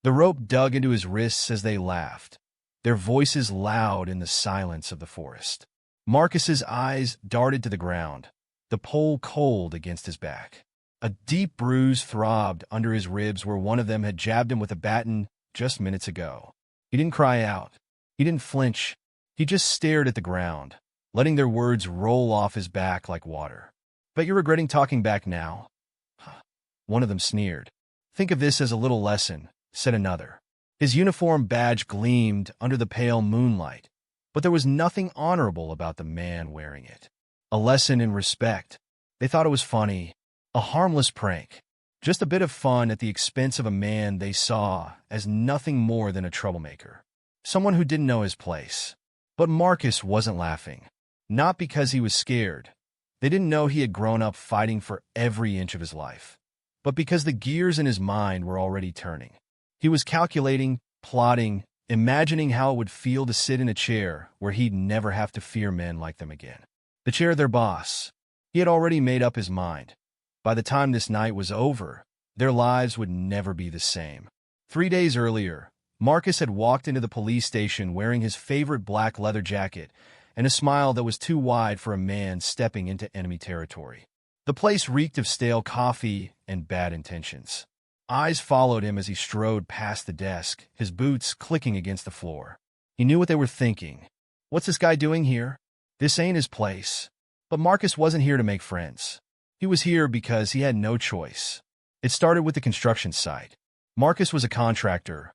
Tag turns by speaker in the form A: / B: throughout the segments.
A: The rope dug into his wrists as they laughed, their voices loud in the silence of the forest. Marcus's eyes darted to the ground, the pole cold against his back. A deep bruise throbbed under his ribs where one of them had jabbed him with a baton just minutes ago. He didn't cry out. He didn't flinch. He just stared at the ground, letting their words roll off his back like water. "Bet you're regretting talking back now?" One of them sneered. "Think of this as a little lesson," said another. His uniform badge gleamed under the pale moonlight, but there was nothing honorable about the man wearing it. A lesson in respect. They thought it was funny, a harmless prank, just a bit of fun at the expense of a man they saw as nothing more than a troublemaker, someone who didn't know his place. But Marcus wasn't laughing, not because he was scared. They didn't know he had grown up fighting for every inch of his life, but because the gears in his mind were already turning. He was calculating, plotting, imagining how it would feel to sit in a chair where he'd never have to fear men like them again. The chair of their boss. He had already made up his mind. By the time this night was over, their lives would never be the same. 3 days earlier, Marcus had walked into the police station wearing his favorite black leather jacket and a smile that was too wide for a man stepping into enemy territory. The place reeked of stale coffee and bad intentions. Eyes followed him as he strode past the desk, his boots clicking against the floor. He knew what they were thinking. What's this guy doing here? This ain't his place. But Marcus wasn't here to make friends. He was here because he had no choice. It started with the construction site. Marcus was a contractor,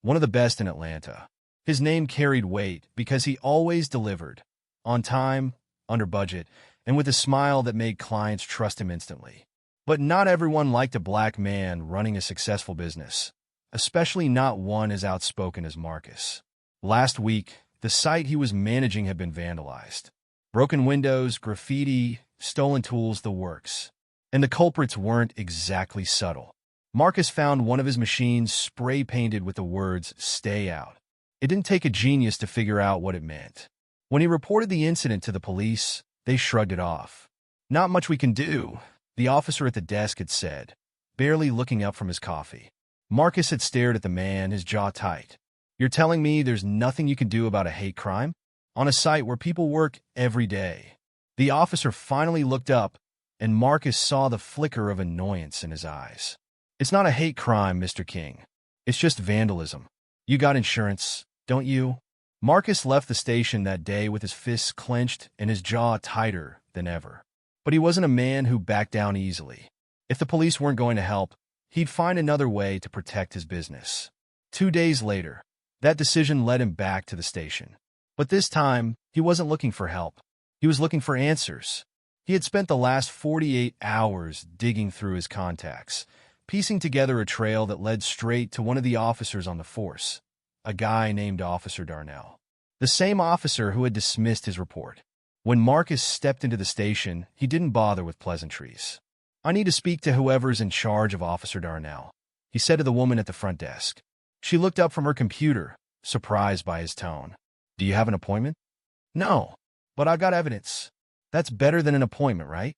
A: one of the best in Atlanta. His name carried weight because he always delivered, on time, under budget, and with a smile that made clients trust him instantly. But not everyone liked a black man running a successful business, especially not one as outspoken as Marcus. Last week, the site he was managing had been vandalized. Broken windows, graffiti, stolen tools, the works. And the culprits weren't exactly subtle. Marcus found one of his machines spray-painted with the words, "Stay out." It didn't take a genius to figure out what it meant. When he reported the incident to the police, they shrugged it off. "Not much we can do," the officer at the desk had said, barely looking up from his coffee. Marcus had stared at the man, his jaw tight. "You're telling me there's nothing you can do about a hate crime? On a site where people work every day?" The officer finally looked up, and Marcus saw the flicker of annoyance in his eyes. "It's not a hate crime, Mr. King. It's just vandalism. You got insurance, don't you?" Marcus left the station that day with his fists clenched and his jaw tighter than ever. But he wasn't a man who backed down easily. If the police weren't going to help, he'd find another way to protect his business. 2 days later, that decision led him back to the station. But this time, he wasn't looking for help. He was looking for answers. He had spent the last 48 hours digging through his contacts, piecing together a trail that led straight to one of the officers on the force, a guy named Officer Darnell, the same officer who had dismissed his report. When Marcus stepped into the station, he didn't bother with pleasantries. "I need to speak to whoever's in charge of Officer Darnell," he said to the woman at the front desk. She looked up from her computer, surprised by his tone. "Do you have an appointment?" "No, but I've got evidence." "That's better than an appointment, right?"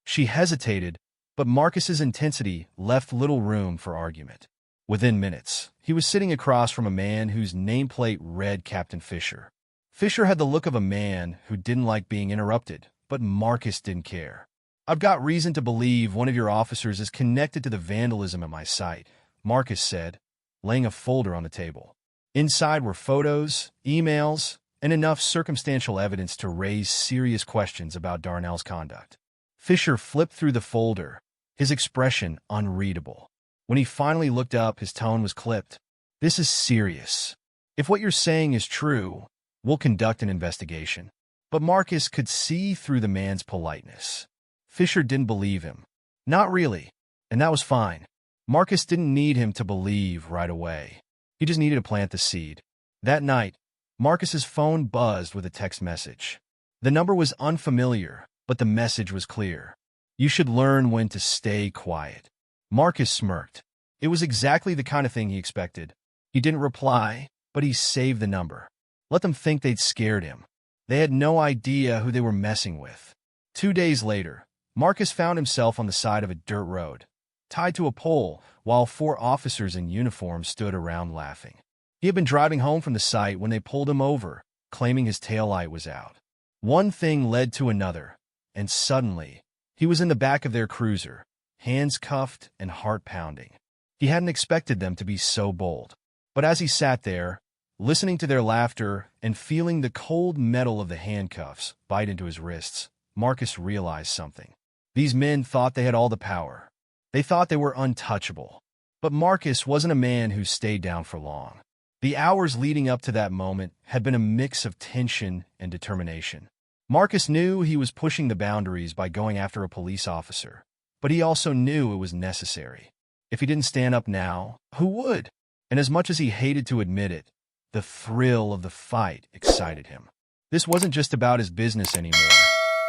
A: She hesitated, but Marcus's intensity left little room for argument. Within minutes, he was sitting across from a man whose nameplate read Captain Fisher. Fisher had the look of a man who didn't like being interrupted, but Marcus didn't care. "I've got reason to believe one of your officers is connected to the vandalism at my site," Marcus said, laying a folder on the table. Inside were photos, emails, and enough circumstantial evidence to raise serious questions about Darnell's conduct. Fisher flipped through the folder, his expression unreadable. When he finally looked up, his tone was clipped. "This is serious. If what you're saying is true, we'll conduct an investigation." But Marcus could see through the man's politeness. Fisher didn't believe him. Not really, and that was fine. Marcus didn't need him to believe right away. He just needed to plant the seed. That night, Marcus's phone buzzed with a text message. The number was unfamiliar, but the message was clear. "You should learn when to stay quiet." Marcus smirked. It was exactly the kind of thing he expected. He didn't reply, but he saved the number. Let them think they'd scared him. They had no idea who they were messing with. 2 days later, Marcus found himself on the side of a dirt road. tied to a pole, while 4 officers in uniform stood around laughing. He had been driving home from the site when they pulled him over, claiming his taillight was out. One thing led to another, and suddenly, he was in the back of their cruiser, hands cuffed and heart pounding. He hadn't expected them to be so bold. But as he sat there, listening to their laughter and feeling the cold metal of the handcuffs bite into his wrists, Marcus realized something. These men thought they had all the power. They thought they were untouchable. But Marcus wasn't a man who stayed down for long. The hours leading up to that moment had been a mix of tension and determination. Marcus knew he was pushing the boundaries by going after a police officer, but he also knew it was necessary. If he didn't stand up now, who would? And as much as he hated to admit it, the thrill of the fight excited him. This wasn't just about his business anymore.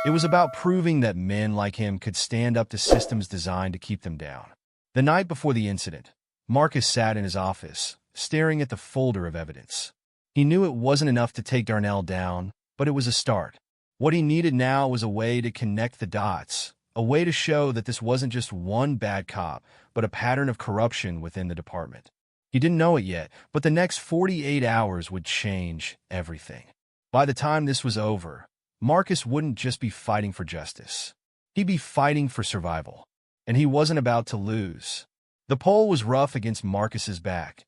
A: It was about proving that men like him could stand up to systems designed to keep them down. The night before the incident, Marcus sat in his office, staring at the folder of evidence. He knew it wasn't enough to take Darnell down, but it was a start. What he needed now was a way to connect the dots, a way to show that this wasn't just one bad cop, but a pattern of corruption within the department. He didn't know it yet, but the next 48 hours would change everything. By the time this was over, Marcus wouldn't just be fighting for justice. He'd be fighting for survival, and he wasn't about to lose. The pole was rough against Marcus's back,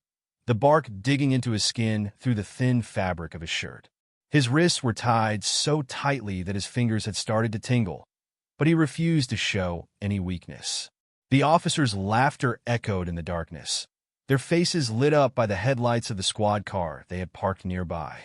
A: the bark digging into his skin through the thin fabric of his shirt. His wrists were tied so tightly that his fingers had started to tingle, but he refused to show any weakness. The officers' laughter echoed in the darkness, their faces lit up by the headlights of the squad car they had parked nearby.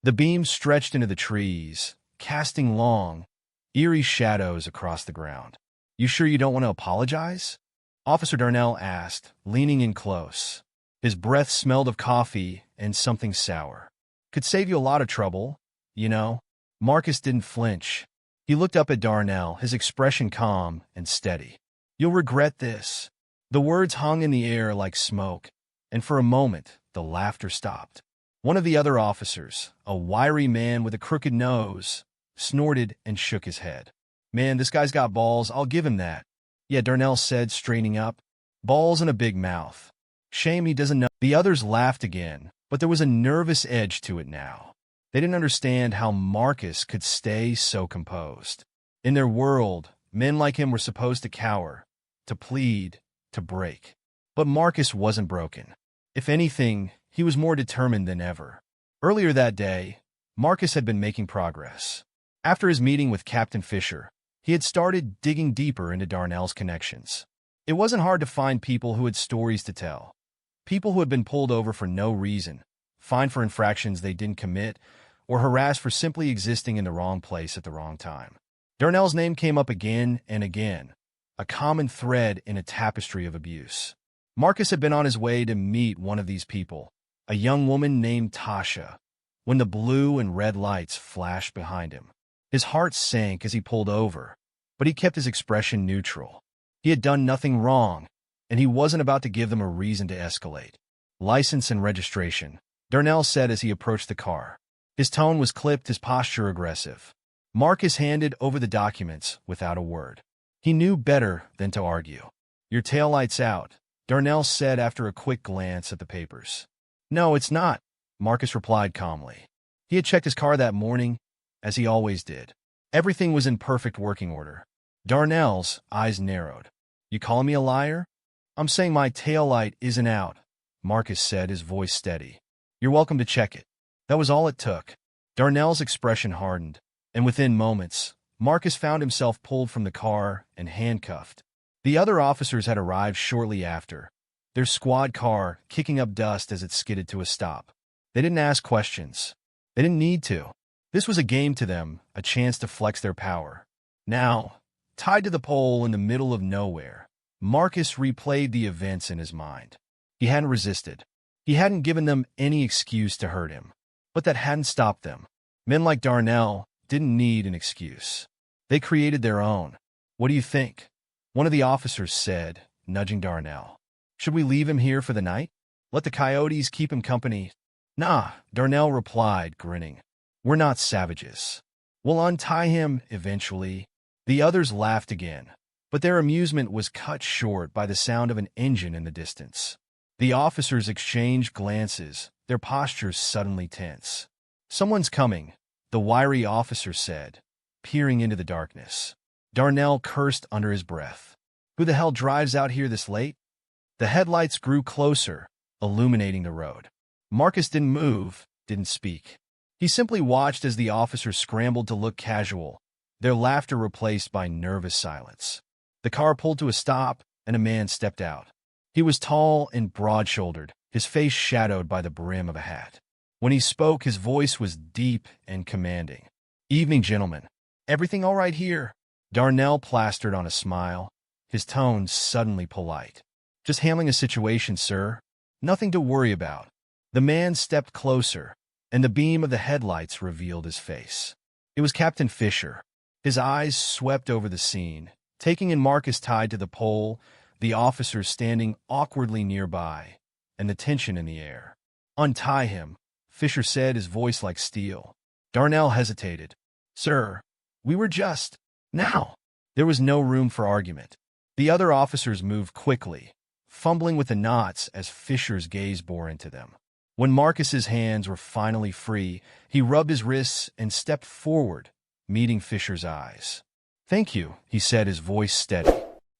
A: The beams stretched into the trees, casting long, eerie shadows across the ground. "You sure you don't want to apologize?" Officer Darnell asked, leaning in close. His breath smelled of coffee and something sour. "Could save you a lot of trouble, you know." Marcus didn't flinch. He looked up at Darnell, his expression calm and steady. "You'll regret this." The words hung in the air like smoke, and for a moment, the laughter stopped. One of the other officers, a wiry man with a crooked nose, snorted and shook his head. "Man, this guy's got balls, I'll give him that." "Yeah," Darnell said, straightening up. "Balls and a big mouth. Shame he doesn't know." The others laughed again, but there was a nervous edge to it now. They didn't understand how Marcus could stay so composed. In their world, men like him were supposed to cower, to plead, to break. But Marcus wasn't broken. If anything, he was more determined than ever. Earlier that day, Marcus had been making progress. After his meeting with Captain Fisher, he had started digging deeper into Darnell's connections. It wasn't hard to find people who had stories to tell. People who had been pulled over for no reason, fined for infractions they didn't commit, or harassed for simply existing in the wrong place at the wrong time. Darnell's name came up again and again, a common thread in a tapestry of abuse. Marcus had been on his way to meet one of these people, a young woman named Tasha, when the blue and red lights flashed behind him. His heart sank as he pulled over, but he kept his expression neutral. He had done nothing wrong, and he wasn't about to give them a reason to escalate. "License and registration," Darnell said as he approached the car. His tone was clipped, his posture aggressive. Marcus handed over the documents without a word. He knew better than to argue. "Your taillight's out," Darnell said after a quick glance at the papers. "No, it's not," Marcus replied calmly. He had checked his car that morning, as he always did. Everything was in perfect working order. Darnell's eyes narrowed. "You calling me a liar?" "I'm saying my taillight isn't out," Marcus said, his voice steady. "You're welcome to check it." That was all it took. Darnell's expression hardened, and within moments, Marcus found himself pulled from the car and handcuffed. The other officers had arrived shortly after, their squad car kicking up dust as it skidded to a stop. They didn't ask questions. They didn't need to. This was a game to them, a chance to flex their power. Now, tied to the pole in the middle of nowhere, Marcus replayed the events in his mind. He hadn't resisted. He hadn't given them any excuse to hurt him. But that hadn't stopped them. Men like Darnell didn't need an excuse. They created their own. "What do you think?" one of the officers said, nudging Darnell. "Should we leave him here for the night? Let the coyotes keep him company?" "Nah," Darnell replied, grinning. "We're not savages. We'll untie him eventually." The others laughed again, But their amusement was cut short by the sound of an engine in the distance. The officers exchanged glances, their postures suddenly tense. "Someone's coming," the wiry officer said, peering into the darkness. Darnell cursed under his breath. "Who the hell drives out here this late?" The headlights grew closer, illuminating the road. Marcus didn't move, didn't speak. He simply watched as the officers scrambled to look casual, their laughter replaced by nervous silence. The car pulled to a stop, and a man stepped out. He was tall and broad-shouldered, his face shadowed by the brim of a hat. When he spoke, his voice was deep and commanding. "Evening, gentlemen. Everything all right here?" Darnell plastered on a smile, his tone suddenly polite. "Just handling a situation, sir. Nothing to worry about." The man stepped closer, and the beam of the headlights revealed his face. It was Captain Fisher. His eyes swept over the scene, taking in Marcus tied to the pole, the officers standing awkwardly nearby, and the tension in the air. "Untie him," Fisher said, his voice like steel. Darnell hesitated. "Sir, we were just... now." There was no room for argument. The other officers moved quickly, fumbling with the knots as Fisher's gaze bore into them. When Marcus's hands were finally free, he rubbed his wrists and stepped forward, meeting Fisher's eyes. "Thank you," he said, his voice steady.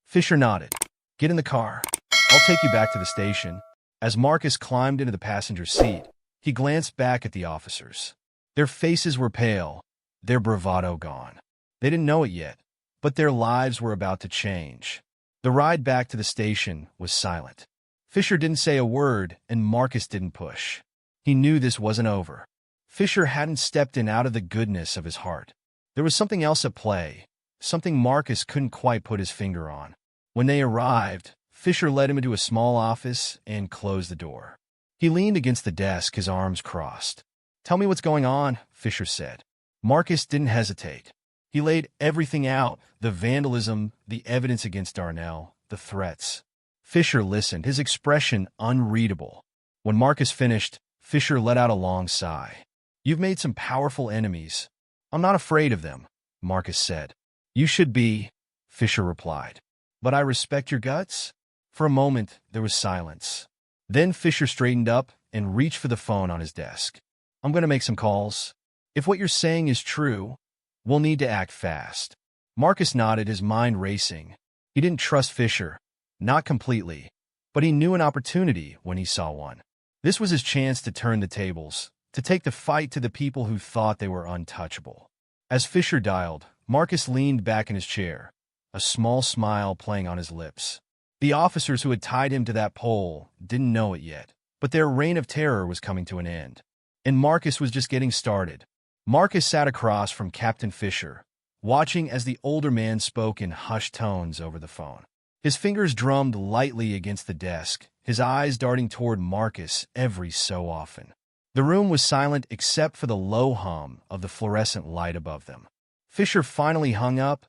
A: Fisher nodded. "Get in the car. I'll take you back to the station." As Marcus climbed into the passenger seat, he glanced back at the officers. Their faces were pale, their bravado gone. They didn't know it yet, but their lives were about to change. The ride back to the station was silent. Fisher didn't say a word, and Marcus didn't push. He knew this wasn't over. Fisher hadn't stepped in out of the goodness of his heart. There was something else at play, something Marcus couldn't quite put his finger on. When they arrived, Fisher led him into a small office and closed the door. He leaned against the desk, his arms crossed. "Tell me what's going on," Fisher said. Marcus didn't hesitate. He laid everything out, the vandalism, the evidence against Darnell, the threats. Fisher listened, his expression unreadable. When Marcus finished, Fisher let out a long sigh. "You've made some powerful enemies. I'm not afraid of them," Marcus said. "You should be," Fisher replied. "But I respect your guts." For a moment, there was silence. Then Fisher straightened up and reached for the phone on his desk. "I'm going to make some calls. If what you're saying is true, we'll need to act fast." Marcus nodded, his mind racing. He didn't trust Fisher. Not completely, but he knew an opportunity when he saw one. This was his chance to turn the tables, to take the fight to the people who thought they were untouchable. As Fisher dialed, Marcus leaned back in his chair, a small smile playing on his lips. The officers who had tied him to that pole didn't know it yet, but their reign of terror was coming to an end. And Marcus was just getting started. Marcus sat across from Captain Fisher, watching as the older man spoke in hushed tones over the phone. His fingers drummed lightly against the desk, his eyes darting toward Marcus every so often. The room was silent except for the low hum of the fluorescent light above them. Fisher finally hung up,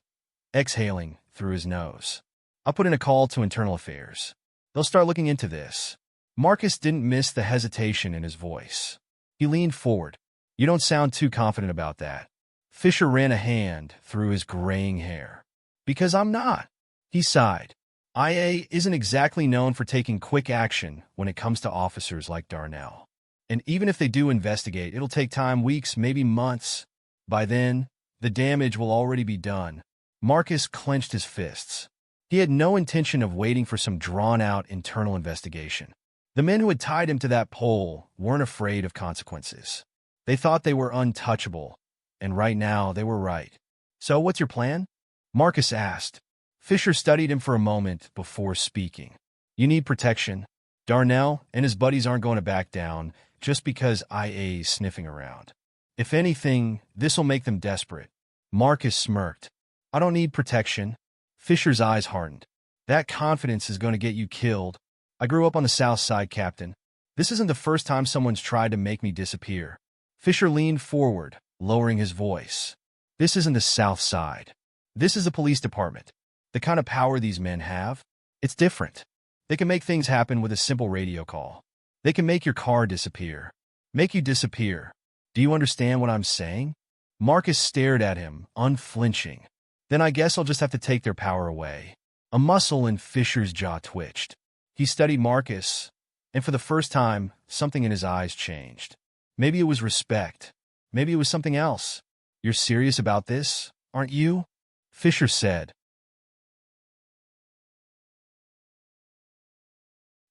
A: exhaling through his nose. "I'll put in a call to Internal Affairs. They'll start looking into this." Marcus didn't miss the hesitation in his voice. He leaned forward. "You don't sound too confident about that." Fisher ran a hand through his graying hair. "Because I'm not." He sighed. IA isn't exactly known for taking quick action when it comes to officers like Darnell. And even if they do investigate, it'll take time, weeks, maybe months. By then, the damage will already be done. Marcus clenched his fists. He had no intention of waiting for some drawn-out internal investigation. The men who had tied him to that pole weren't afraid of consequences. They thought they were untouchable, and right now they were right. "So what's your plan?" Marcus asked. Fisher studied him for a moment before speaking. "You need protection. Darnell and his buddies aren't going to back down just because IA's sniffing around. If anything, this'll make them desperate." Marcus smirked. "I don't need protection." Fisher's eyes hardened. "That confidence is going to get you killed. I grew up on the South Side, Captain. This isn't the first time someone's tried to make me disappear." Fisher leaned forward, lowering his voice. "This isn't the South Side. This is the police department. The kind of power these men have, it's different. They can make things happen with a simple radio call. They can make your car disappear. Make you disappear. Do you understand what I'm saying?" Marcus stared at him, unflinching. "Then I guess I'll just have to take their power away." A muscle in Fisher's jaw twitched. He studied Marcus, and for the first time, something in his eyes changed. Maybe it was respect. Maybe it was something else. "You're serious about this, aren't you?" Fisher said.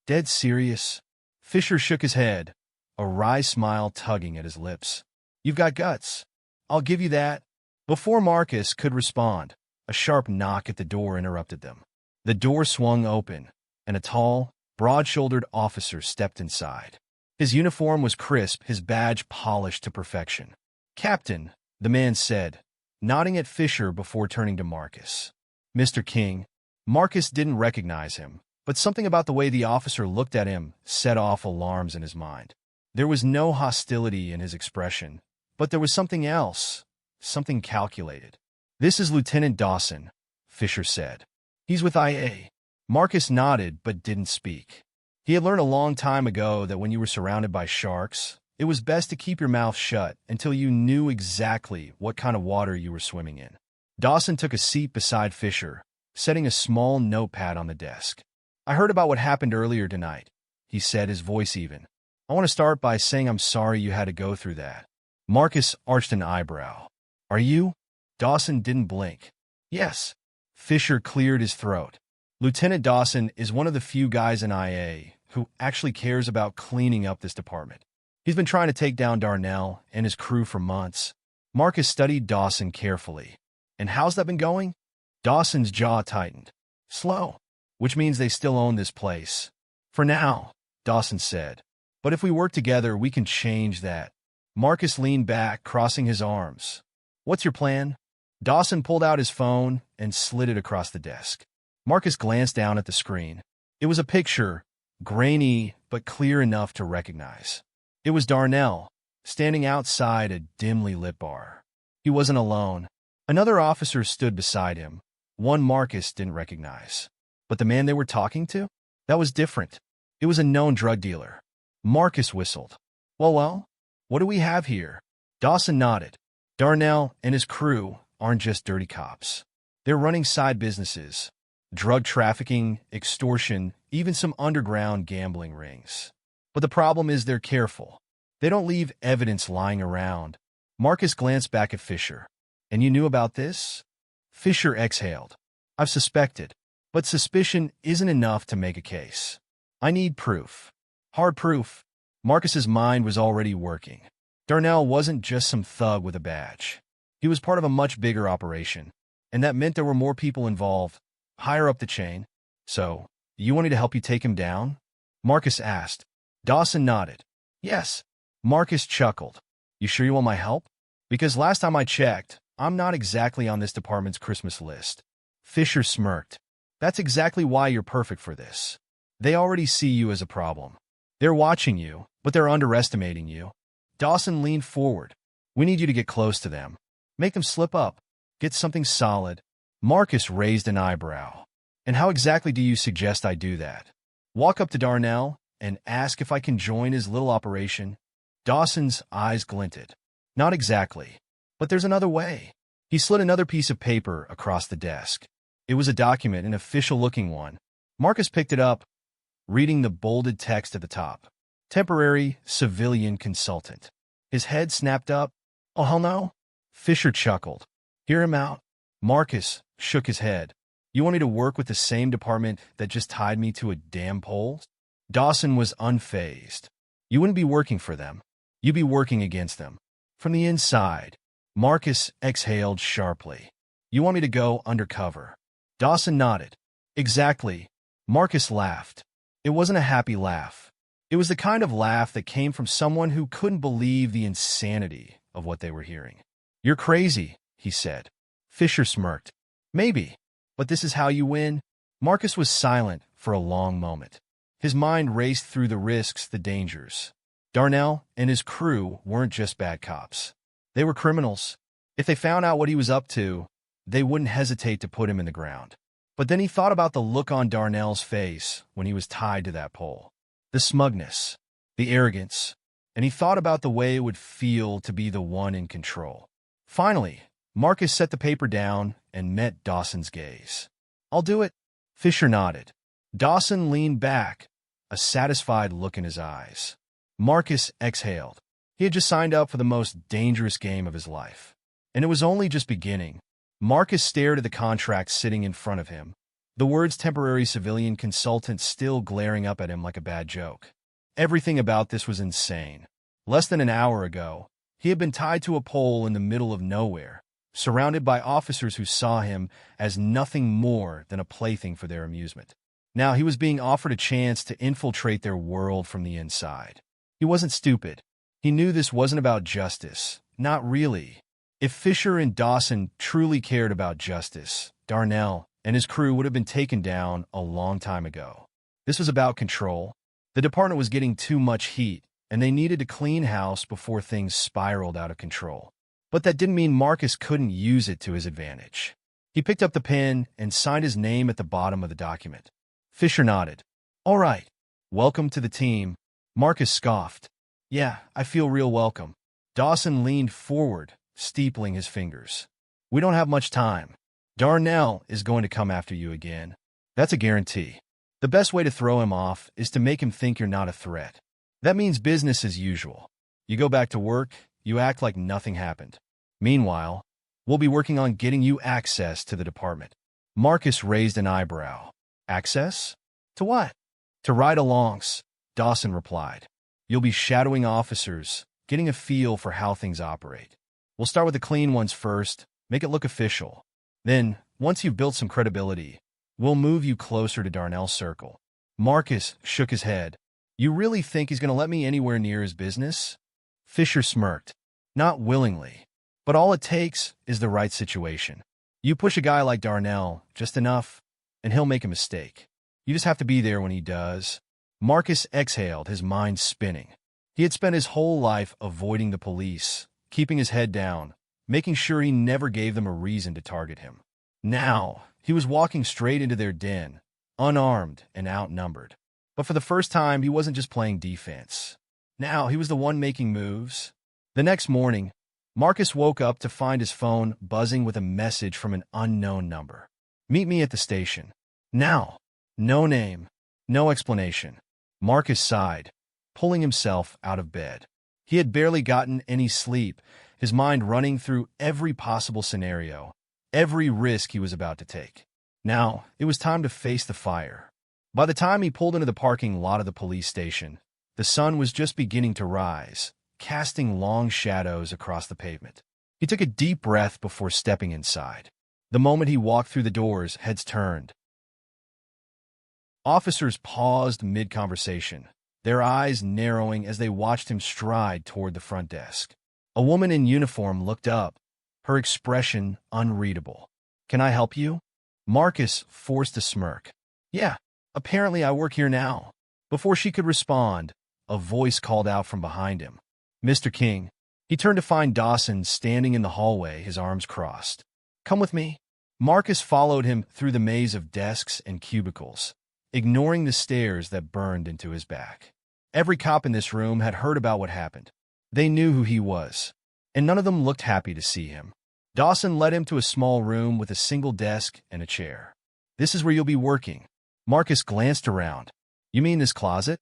A: "Dead serious." Fisher shook his head, a wry smile tugging at his lips. "You've got guts. I'll give you that." Before Marcus could respond, a sharp knock at the door interrupted them. The door swung open, and a tall, broad-shouldered officer stepped inside. His uniform was crisp, his badge polished to perfection. "Captain," the man said, nodding at Fisher before turning to Marcus. "Mr. King." Marcus didn't recognize him, but something about the way the officer looked at him set off alarms in his mind. There was no hostility in his expression, but there was something else, something calculated. "This is Lieutenant Dawson," Fisher said. "He's with IA." Marcus nodded but didn't speak. He had learned a long time ago that when you were surrounded by sharks, it was best to keep your mouth shut until you knew exactly what kind of water you were swimming in. Dawson took a seat beside Fisher, setting a small notepad on the desk. "I heard about what happened earlier tonight," he said, his voice even. "I want to start by saying I'm sorry you had to go through that." Marcus arched an eyebrow. "Are you?" Dawson didn't blink. "Yes." Fisher cleared his throat. "Lieutenant Dawson is one of the few guys in IA who actually cares about cleaning up this department. He's been trying to take down Darnell and his crew for months." Marcus studied Dawson carefully. "And how's that been going?" Dawson's jaw tightened. "Slow, which means they still own this place. For now," Dawson said. "But if we work together, we can change that." Marcus leaned back, crossing his arms. "What's your plan?" Dawson pulled out his phone and slid it across the desk. Marcus glanced down at the screen. It was a picture, grainy but clear enough to recognize. It was Darnell, standing outside a dimly lit bar. He wasn't alone. Another officer stood beside him, one Marcus didn't recognize. But the man they were talking to? That was different. It was a known drug dealer. Marcus whistled. Well, what do we have here?" Dawson nodded. "Darnell and his crew aren't just dirty cops. They're running side businesses. Drug trafficking, extortion, even some underground gambling rings. But the problem is they're careful. They don't leave evidence lying around." Marcus glanced back at Fisher. "And you knew about this?" Fisher exhaled. "I've suspected. But suspicion isn't enough to make a case. I need proof. Hard proof." Marcus's mind was already working. Darnell wasn't just some thug with a badge. He was part of a much bigger operation, and that meant there were more people involved, higher up the chain. "So, you want me to help you take him down?" Marcus asked. Dawson nodded. "Yes." Marcus chuckled. "You sure you want my help? Because last time I checked, I'm not exactly on this department's Christmas list." Fisher smirked. "That's exactly why you're perfect for this. They already see you as a problem. They're watching you, but they're underestimating you." Dawson leaned forward. "We need you to get close to them. Make them slip up. Get something solid." Marcus raised an eyebrow. "And how exactly do you suggest I do that?" "Walk up to Darnell and ask if I can join his little operation." Dawson's eyes glinted. "Not exactly. But there's another way." He slid another piece of paper across the desk. It was a document, an official-looking one. Marcus picked it up, reading the bolded text at the top. "Temporary civilian consultant." His head snapped up. "Oh, hell no." Fisher chuckled. "Hear him out." Marcus shook his head. "You want me to work with the same department that just tied me to a damn pole?" Dawson was unfazed. "You wouldn't be working for them. You'd be working against them. From the inside." Marcus exhaled sharply. "You want me to go undercover?" Dawson nodded. "Exactly." Marcus laughed. It wasn't a happy laugh. It was the kind of laugh that came from someone who couldn't believe the insanity of what they were hearing. "You're crazy," he said. Fisher smirked. "Maybe, but this is how you win." Marcus was silent for a long moment. His mind raced through the risks, the dangers. Darnell and his crew weren't just bad cops. They were criminals. If they found out what he was up to, they wouldn't hesitate to put him in the ground. But then he thought about the look on Darnell's face when he was tied to that pole. The smugness, the arrogance, and he thought about the way it would feel to be the one in control. Finally, Marcus set the paper down and met Dawson's gaze. "I'll do it." Fisher nodded. Dawson leaned back, a satisfied look in his eyes. Marcus exhaled. He had just signed up for the most dangerous game of his life. And it was only just beginning. Marcus stared at the contract sitting in front of him, the words temporary civilian consultant still glaring up at him like a bad joke. Everything about this was insane. Less than an hour ago, he had been tied to a pole in the middle of nowhere, surrounded by officers who saw him as nothing more than a plaything for their amusement. Now he was being offered a chance to infiltrate their world from the inside. He wasn't stupid. He knew this wasn't about justice. Not really. If Fisher and Dawson truly cared about justice, Darnell and his crew would have been taken down a long time ago. This was about control. The department was getting too much heat, and they needed to clean house before things spiraled out of control. But that didn't mean Marcus couldn't use it to his advantage. He picked up the pen and signed his name at the bottom of the document. Fisher nodded. "All right. Welcome to the team." Marcus scoffed. "Yeah, I feel real welcome." Dawson leaned forward, steepling his fingers. "We don't have much time. Darnell is going to come after you again. That's a guarantee. The best way to throw him off is to make him think you're not a threat. That means business as usual. You go back to work, you act like nothing happened. Meanwhile, we'll be working on getting you access to the department." Marcus raised an eyebrow. "Access? To what?" "To ride-alongs," Dawson replied. "You'll be shadowing officers, getting a feel for how things operate. We'll start with the clean ones first, make it look official. Then, once you've built some credibility, we'll move you closer to Darnell's circle." Marcus shook his head. "You really think he's going to let me anywhere near his business?" Fisher smirked. "Not willingly. But all it takes is the right situation. You push a guy like Darnell just enough, and he'll make a mistake. You just have to be there when he does." Marcus exhaled, his mind spinning. He had spent his whole life avoiding the police, keeping his head down, making sure he never gave them a reason to target him. Now, he was walking straight into their den, unarmed and outnumbered. But for the first time, he wasn't just playing defense. Now, he was the one making moves. The next morning, Marcus woke up to find his phone buzzing with a message from an unknown number. "Meet me at the station. Now." No name, no explanation. Marcus sighed, pulling himself out of bed. He had barely gotten any sleep, his mind running through every possible scenario, every risk he was about to take. Now, it was time to face the fire. By the time he pulled into the parking lot of the police station, the sun was just beginning to rise, casting long shadows across the pavement. He took a deep breath before stepping inside. The moment he walked through the doors, heads turned. Officers paused mid-conversation, their eyes narrowing as they watched him stride toward the front desk. A woman in uniform looked up, her expression unreadable. "Can I help you?" Marcus forced a smirk. "Yeah, apparently I work here now." Before she could respond, a voice called out from behind him. "Mr. King." He turned to find Dawson standing in the hallway, his arms crossed. "Come with me." Marcus followed him through the maze of desks and cubicles, ignoring the stares that burned into his back. Every cop in this room had heard about what happened. They knew who he was, and none of them looked happy to see him. Dawson led him to a small room with a single desk and a chair. "This is where you'll be working." Marcus glanced around. "You mean this closet?"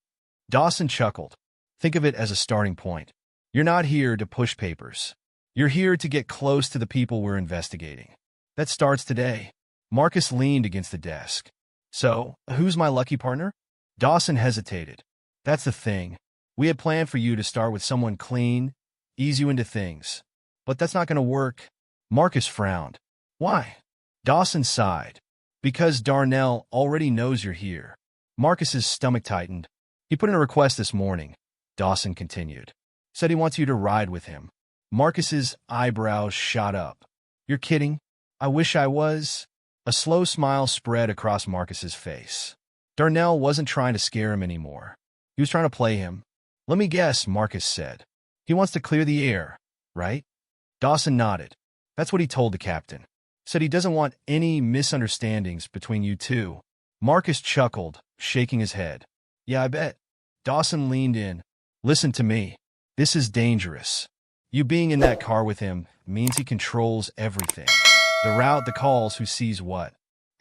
A: Dawson chuckled. "Think of it as a starting point. You're not here to push papers. You're here to get close to the people we're investigating. That starts today." Marcus leaned against the desk. "So, who's my lucky partner?" Dawson hesitated. "That's the thing. We had planned for you to start with someone clean, ease you into things. But that's not going to work." Marcus frowned. "Why?" Dawson sighed. "Because Darnell already knows you're here." Marcus's stomach tightened. "He put in a request this morning," Dawson continued. "Said he wants you to ride with him." Marcus's eyebrows shot up. "You're kidding? I wish I was." A slow smile spread across Marcus's face. Darnell wasn't trying to scare him anymore. He was trying to play him. "Let me guess," Marcus said. "He wants to clear the air, right?" Dawson nodded. "That's what he told the captain. Said he doesn't want any misunderstandings between you two." Marcus chuckled, shaking his head. "Yeah, I bet." Dawson leaned in. "Listen to me. This is dangerous. You being in that car with him means he controls everything. The route, the calls, who sees what.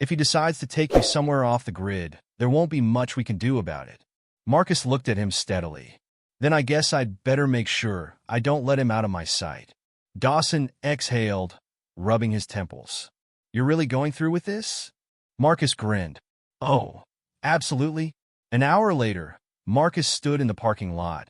A: If he decides to take you somewhere off the grid, there won't be much we can do about it. Marcus looked at him steadily. Then I guess I'd better make sure I don't let him out of my sight. Dawson exhaled, rubbing his temples. You're really going through with this? Marcus grinned. Oh, absolutely. An hour later, Marcus stood in the parking lot,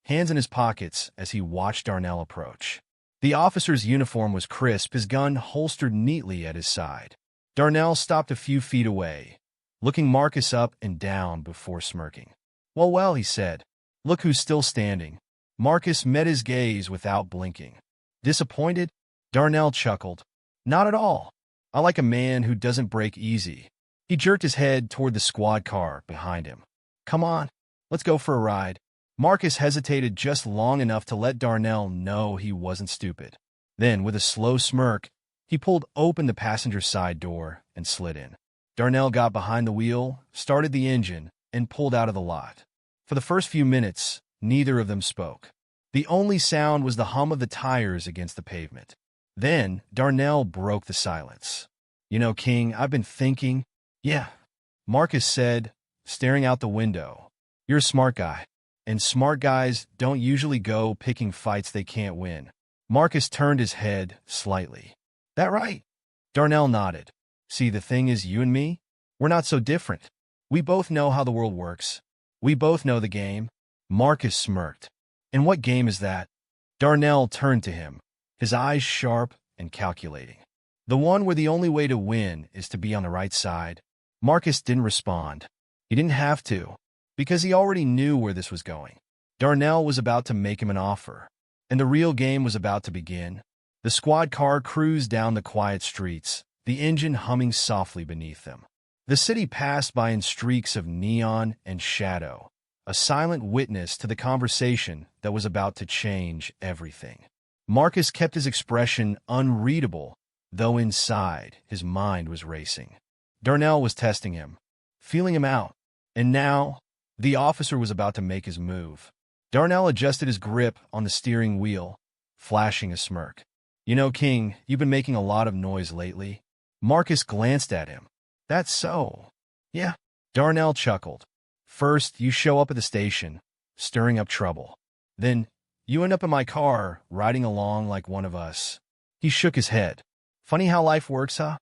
A: hands in his pockets as he watched Darnell approach. The officer's uniform was crisp, his gun holstered neatly at his side. Darnell stopped a few feet away, looking Marcus up and down before smirking. Well, he said. Look who's still standing. Marcus met his gaze without blinking. Disappointed? Darnell chuckled. Not at all. I like a man who doesn't break easy. He jerked his head toward the squad car behind him. Come on, let's go for a ride. Marcus hesitated just long enough to let Darnell know he wasn't stupid. Then, with a slow smirk, he pulled open the passenger side door and slid in. Darnell got behind the wheel, started the engine, and pulled out of the lot. For the first few minutes, neither of them spoke. The only sound was the hum of the tires against the pavement. Then, Darnell broke the silence. You know, King, I've been thinking. Yeah, Marcus said, staring out the window. You're a smart guy. And smart guys don't usually go picking fights they can't win. Marcus turned his head slightly. That right? Darnell nodded. See, the thing is, you and me, we're not so different. We both know how the world works. We both know the game. Marcus smirked. And what game is that? Darnell turned to him, his eyes sharp and calculating. The one where the only way to win is to be on the right side. Marcus didn't respond. He didn't have to, because he already knew where this was going. Darnell was about to make him an offer, and the real game was about to begin. The squad car cruised down the quiet streets, the engine humming softly beneath them. The city passed by in streaks of neon and shadow, a silent witness to the conversation that was about to change everything. Marcus kept his expression unreadable, though inside his mind was racing. Darnell was testing him, feeling him out, and now the officer was about to make his move. Darnell adjusted his grip on the steering wheel, flashing a smirk. You know, King, you've been making a lot of noise lately. Marcus glanced at him. That's so. Yeah. Darnell chuckled. First, you show up at the station, stirring up trouble. Then, you end up in my car, riding along like one of us. He shook his head. Funny how life works, huh?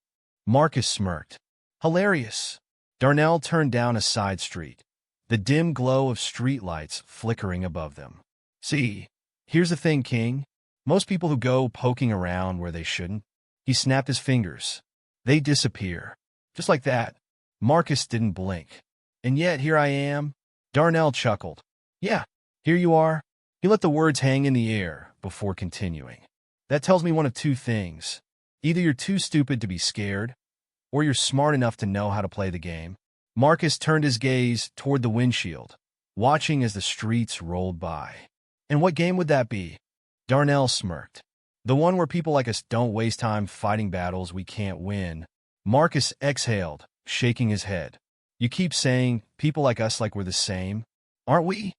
A: Marcus smirked. Hilarious. Darnell turned down a side street, the dim glow of streetlights flickering above them. See, here's the thing, King. Most people who go poking around where they shouldn't, he snapped his fingers. They disappear. Just like that. Marcus didn't blink. And yet here I am. Darnell chuckled. Yeah, here you are. He let the words hang in the air before continuing. That tells me one of two things. Either you're too stupid to be scared, or you're smart enough to know how to play the game. Marcus turned his gaze toward the windshield, watching as the streets rolled by. And what game would that be? Darnell smirked. The one where people like us don't waste time fighting battles we can't win. Marcus exhaled, shaking his head. You keep saying people like us like we're the same, aren't we?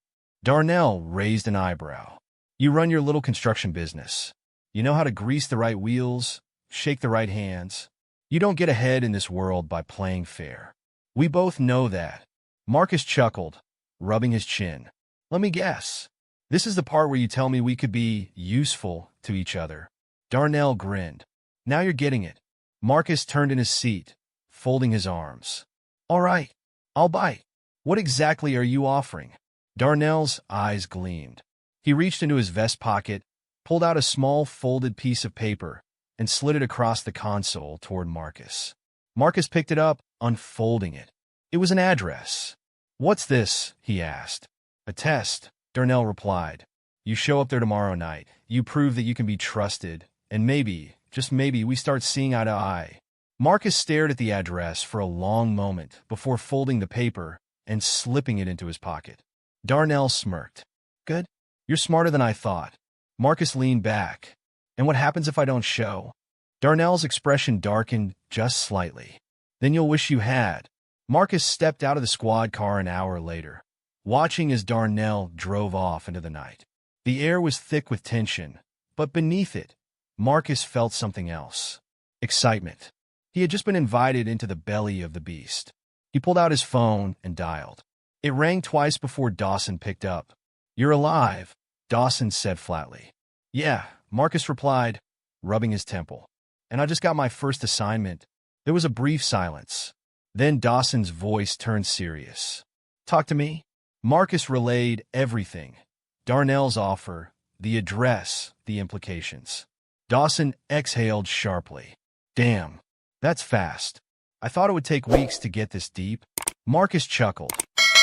A: Darnell raised an eyebrow. You run your little construction business. You know how to grease the right wheels, shake the right hands. You don't get ahead in this world by playing fair. We both know that. Marcus chuckled, rubbing his chin. Let me guess. This is the part where you tell me we could be useful to each other. Darnell grinned. Now you're getting it. Marcus turned in his seat, folding his arms. All right, I'll bite. What exactly are you offering? Darnell's eyes gleamed. He reached into his vest pocket, pulled out a small folded piece of paper, and slid it across the console toward Marcus. Marcus picked it up, unfolding it. It was an address. What's this? He asked. A test, Darnell replied. You show up there tomorrow night. You prove that you can be trusted, and maybe, just maybe, we start seeing eye to eye. Marcus stared at the address for a long moment before folding the paper and slipping it into his pocket. Darnell smirked. Good. You're smarter than I thought. Marcus leaned back. And what happens if I don't show? Darnell's expression darkened just slightly. Then you'll wish you had. Marcus stepped out of the squad car an hour later, watching as Darnell drove off into the night. The air was thick with tension, but beneath it, Marcus felt something else. Excitement. He had just been invited into the belly of the beast. He pulled out his phone and dialed. It rang twice before Dawson picked up. "You're alive," Dawson said flatly. "Yeah," Marcus replied, rubbing his temple. "And I just got my first assignment." There was a brief silence. Then Dawson's voice turned serious. "Talk to me." Marcus relayed everything. Darnell's offer, the address, the implications. Dawson exhaled sharply. "Damn, that's fast. I thought it would take weeks to get this deep." Marcus chuckled.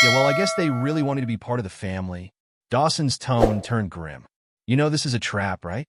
A: "Yeah, well, I guess they really wanted to be part of the family." Dawson's tone turned grim. "You know this is a trap, right?"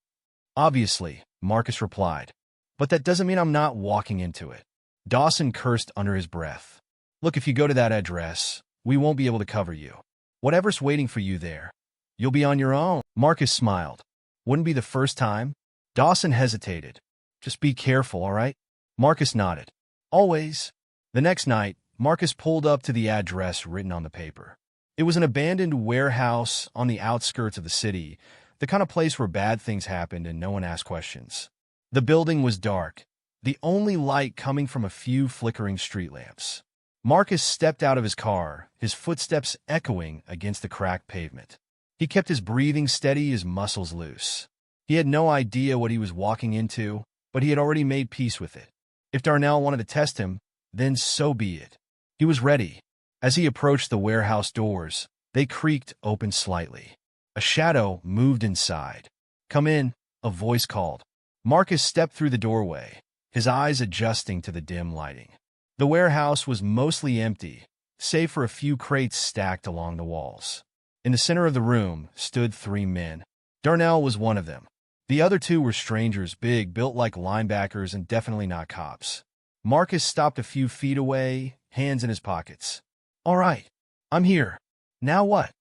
A: "Obviously," Marcus replied. "But that doesn't mean I'm not walking into it." Dawson cursed under his breath. "Look, if you go to that address, we won't be able to cover you. Whatever's waiting for you there, you'll be on your own." Marcus smiled. "Wouldn't be the first time." Dawson hesitated. "Just be careful, all right?" Marcus nodded. "Always." The next night, Marcus pulled up to the address written on the paper. It was an abandoned warehouse on the outskirts of the city, the kind of place where bad things happened and no one asked questions. The building was dark, the only light coming from a few flickering street lamps. Marcus stepped out of his car, his footsteps echoing against the cracked pavement. He kept his breathing steady, his muscles loose. He had no idea what he was walking into, but he had already made peace with it. If Darnell wanted to test him, then so be it. He was ready. As he approached the warehouse doors, they creaked open slightly. A shadow moved inside. "Come in," a voice called. Marcus stepped through the doorway, his eyes adjusting to the dim lighting. The warehouse was mostly empty, save for a few crates stacked along the walls. In the center of the room stood 3 men. Darnell was one of them. The other 2 were strangers, big, built like linebackers, and definitely not cops. Marcus stopped a few feet away, hands in his pockets. "All right, I'm here. Now what?"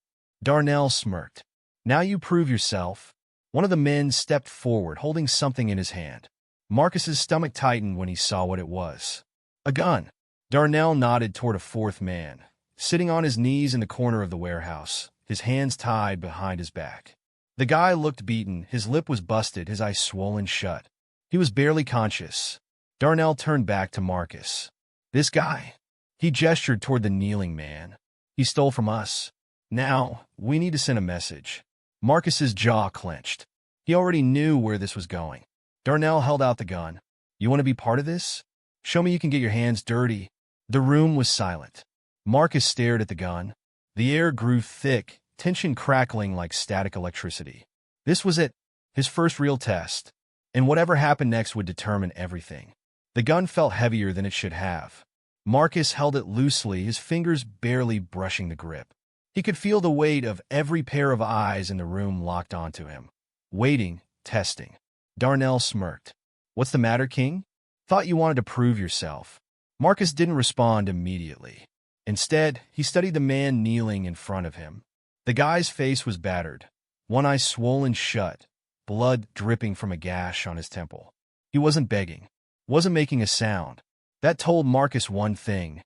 A: Darnell smirked. "Now you prove yourself." One of the men stepped forward, holding something in his hand. Marcus's stomach tightened when he saw what it was. A gun. Darnell nodded toward a 4th man, sitting on his knees in the corner of the warehouse, his hands tied behind his back. The guy looked beaten, his lip was busted, his eyes swollen shut. He was barely conscious. Darnell turned back to Marcus. "This guy?" He gestured toward the kneeling man. "He stole from us. Now, we need to send a message." Marcus's jaw clenched. He already knew where this was going. Darnell held out the gun. "You want to be part of this? Show me you can get your hands dirty." The room was silent. Marcus stared at the gun. The air grew thick, tension crackling like static electricity. This was it, his first real test, and whatever happened next would determine everything. The gun felt heavier than it should have. Marcus held it loosely, his fingers barely brushing the grip. He could feel the weight of every pair of eyes in the room locked onto him. Waiting, testing. Darnell smirked. "What's the matter, King? Thought you wanted to prove yourself." Marcus didn't respond immediately. Instead, he studied the man kneeling in front of him. The guy's face was battered, one eye swollen shut, blood dripping from a gash on his temple. He wasn't begging, wasn't making a sound. That told Marcus one thing.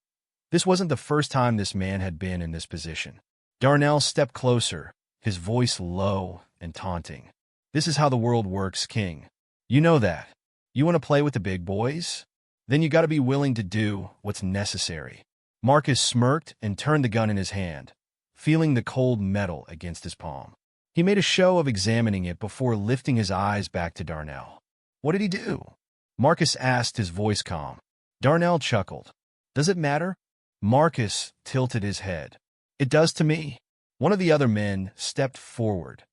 A: This wasn't the first time this man had been in this position. Darnell stepped closer, his voice low and taunting. "This is how the world works, King. You know that. You want to play with the big boys? Then you got to be willing to do what's necessary." Marcus smirked and turned the gun in his hand, feeling the cold metal against his palm. He made a show of examining it before lifting his eyes back to Darnell. "What did he do?" Marcus asked, his voice calm. Darnell chuckled. "Does it matter?" Marcus tilted his head. "It does to me." One of the other men stepped forward,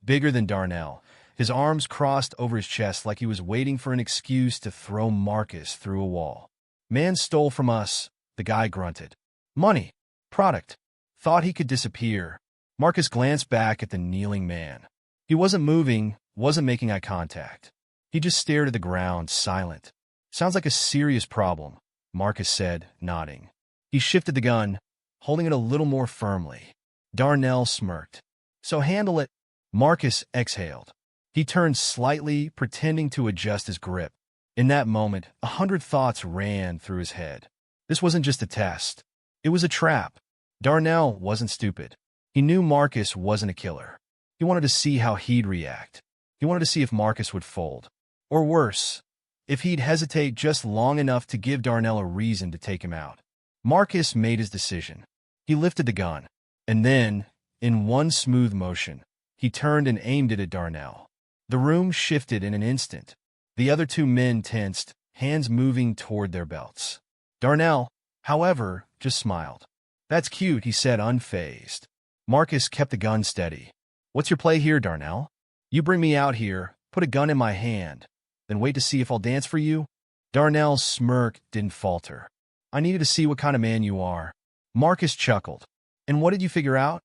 A: bigger than Darnell, his arms crossed over his chest like he was waiting for an excuse to throw Marcus through a wall. "Man stole from us," the guy grunted. "Money. Product." Thought he could disappear. Marcus glanced back at the kneeling man. He wasn't moving, wasn't making eye contact. He just stared at the ground, silent. "Sounds like a serious problem," Marcus said, nodding. He shifted the gun, holding it a little more firmly. Darnell smirked. "So handle it." Marcus exhaled. He turned slightly, pretending to adjust his grip. In that moment, 100 thoughts ran through his head. This wasn't just a test. It was a trap. Darnell wasn't stupid. He knew Marcus wasn't a killer. He wanted to see how he'd react. He wanted to see if Marcus would fold. Or worse, if he'd hesitate just long enough to give Darnell a reason to take him out. Marcus made his decision. He lifted the gun, and then, in one smooth motion, he turned and aimed it at Darnell. The room shifted in an instant. The other two men tensed, hands moving toward their belts. Darnell, however, just smiled. "That's cute," he said, unfazed. Marcus kept the gun steady. "What's your play here, Darnell? You bring me out here, put a gun in my hand, then wait to see if I'll dance for you?" Darnell's smirk didn't falter. "I needed to see what kind of man you are." Marcus chuckled. "And what did you figure out?"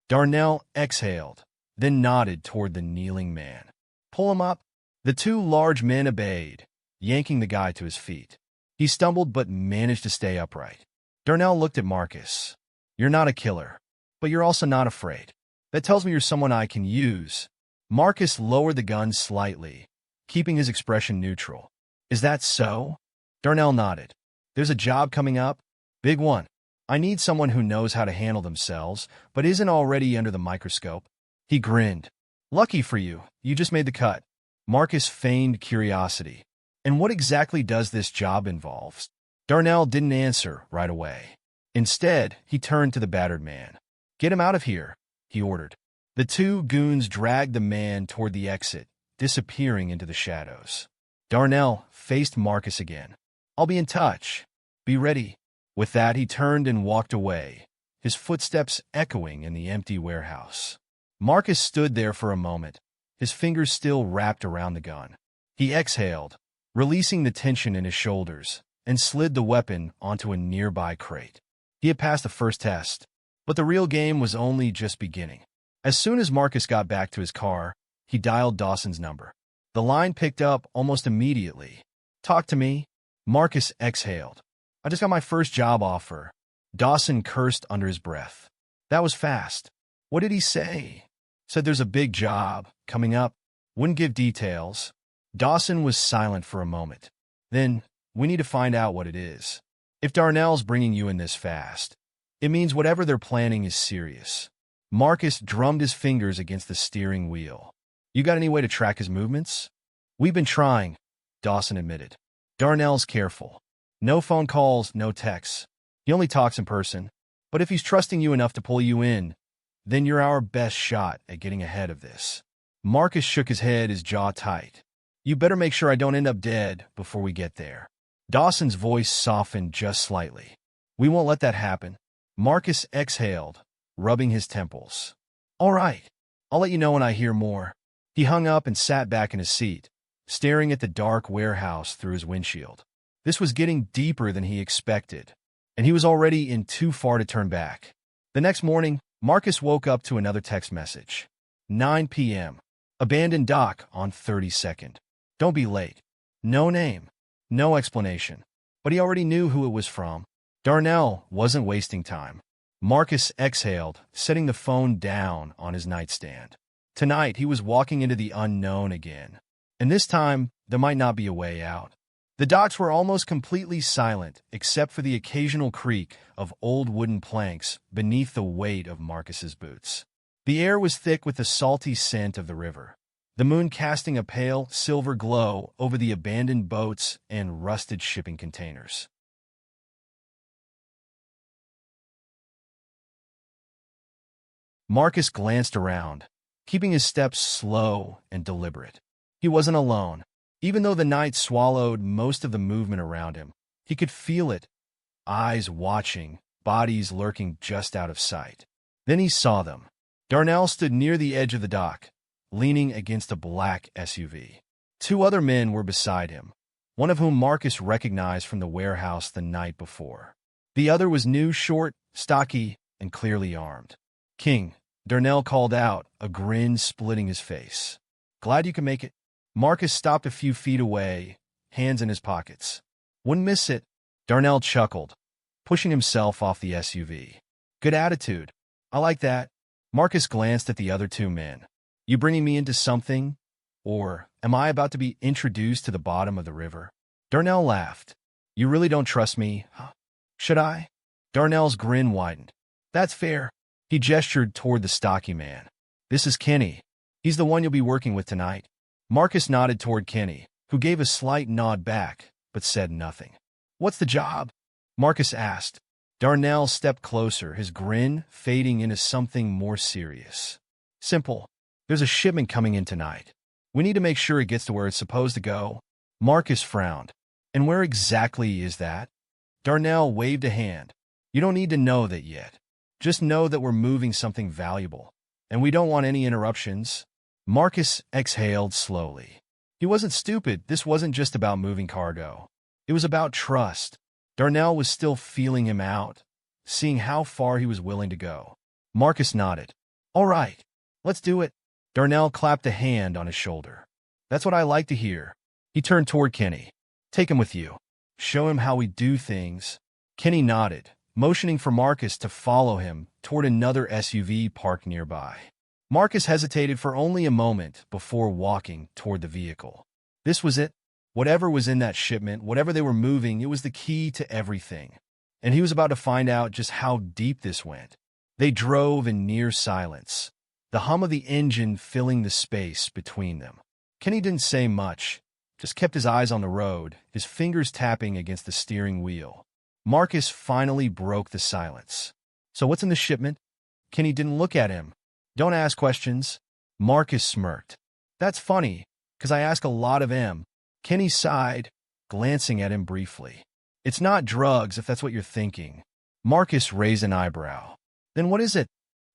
A: Darnell exhaled, then nodded toward the kneeling man. "Pull him up." The two large men obeyed, yanking the guy to his feet. He stumbled but managed to stay upright. Darnell looked at Marcus. "You're not a killer, but you're also not afraid. That tells me you're someone I can use." Marcus lowered the gun slightly, keeping his expression neutral. "Is that so?" Darnell nodded. "There's a job coming up. Big one. I need someone who knows how to handle themselves, but isn't already under the microscope." He grinned. "Lucky for you, you just made the cut." Marcus feigned curiosity. "And what exactly does this job involve?" Darnell didn't answer right away. Instead, he turned to the battered man. "Get him out of here," he ordered. The two goons dragged the man toward the exit, disappearing into the shadows. Darnell faced Marcus again. "I'll be in touch. Be ready." With that, he turned and walked away, his footsteps echoing in the empty warehouse. Marcus stood there for a moment, his fingers still wrapped around the gun. He exhaled, releasing the tension in his shoulders, and slid the weapon onto a nearby crate. He had passed the first test, but the real game was only just beginning. As soon as Marcus got back to his car, he dialed Dawson's number. The line picked up almost immediately. "Talk to me." Marcus exhaled. "I just got my first job offer." Dawson cursed under his breath. "That was fast." "What did he say?" "Said there's a big job coming up." Wouldn't give details. Dawson was silent for a moment. "Then, we need to find out what it is. If Darnell's bringing you in this fast, it means whatever they're planning is serious." Marcus drummed his fingers against the steering wheel. "You got any way to track his movements?" "We've been trying," Dawson admitted. "Darnell's careful. No phone calls, no texts. He only talks in person. But if he's trusting you enough to pull you in, then you're our best shot at getting ahead of this." Marcus shook his head, his jaw tight. "You better make sure I don't end up dead before we get there." Dawson's voice softened just slightly. "We won't let that happen." Marcus exhaled, rubbing his temples. "All right. I'll let you know when I hear more." He hung up and sat back in his seat, staring at the dark warehouse through his windshield. This was getting deeper than he expected, and he was already in too far to turn back. The next morning, Marcus woke up to another text message. 9 p.m. Abandoned dock on 32nd. Don't be late. No name. No explanation. But he already knew who it was from. Darnell wasn't wasting time. Marcus exhaled, setting the phone down on his nightstand. Tonight, he was walking into the unknown again. And this time, there might not be a way out. The docks were almost completely silent, except for the occasional creak of old wooden planks beneath the weight of Marcus's boots. The air was thick with the salty scent of the river, the moon casting a pale, silver glow over the abandoned boats and rusted shipping containers. Marcus glanced around, keeping his steps slow and deliberate. He wasn't alone. Even though the night swallowed most of the movement around him, he could feel it, eyes watching, bodies lurking just out of sight. Then he saw them. Darnell stood near the edge of the dock, leaning against a black SUV. Two other men were beside him, one of whom Marcus recognized from the warehouse the night before. The other was new, short, stocky, and clearly armed. "King," Darnell called out, a grin splitting his face. "Glad you can make it." Marcus stopped a few feet away, hands in his pockets. "Wouldn't miss it." Darnell chuckled, pushing himself off the SUV. "Good attitude. I like that." Marcus glanced at the other two men. "You bringing me into something? Or am I about to be introduced to the bottom of the river?" Darnell laughed. "You really don't trust me, huh? Should I?" Darnell's grin widened. "That's fair." He gestured toward the stocky man. "This is Kenny. He's the one you'll be working with tonight." Marcus nodded toward Kenny, who gave a slight nod back, but said nothing. "What's the job?" Marcus asked. Darnell stepped closer, his grin fading into something more serious. "Simple. There's a shipment coming in tonight. We need to make sure it gets to where it's supposed to go." Marcus frowned. "And where exactly is that?" Darnell waved a hand. "You don't need to know that yet. Just know that we're moving something valuable, and we don't want any interruptions." Marcus exhaled slowly. He wasn't stupid. This wasn't just about moving cargo. It was about trust. Darnell was still feeling him out, seeing how far he was willing to go. Marcus nodded. "All right, let's do it." Darnell clapped a hand on his shoulder. "That's what I like to hear." He turned toward Kenny. "Take him with you. Show him how we do things." Kenny nodded, motioning for Marcus to follow him toward another SUV parked nearby. Marcus hesitated for only a moment before walking toward the vehicle. This was it. Whatever was in that shipment, whatever they were moving, it was the key to everything. And he was about to find out just how deep this went. They drove in near silence, the hum of the engine filling the space between them. Kenny didn't say much, just kept his eyes on the road, his fingers tapping against the steering wheel. Marcus finally broke the silence. "So what's in the shipment?" Kenny didn't look at him. "Don't ask questions." Marcus smirked. "That's funny, 'cause I ask a lot of them." Kenny sighed, glancing at him briefly. "It's not drugs, if that's what you're thinking." Marcus raised an eyebrow. "Then what is it?"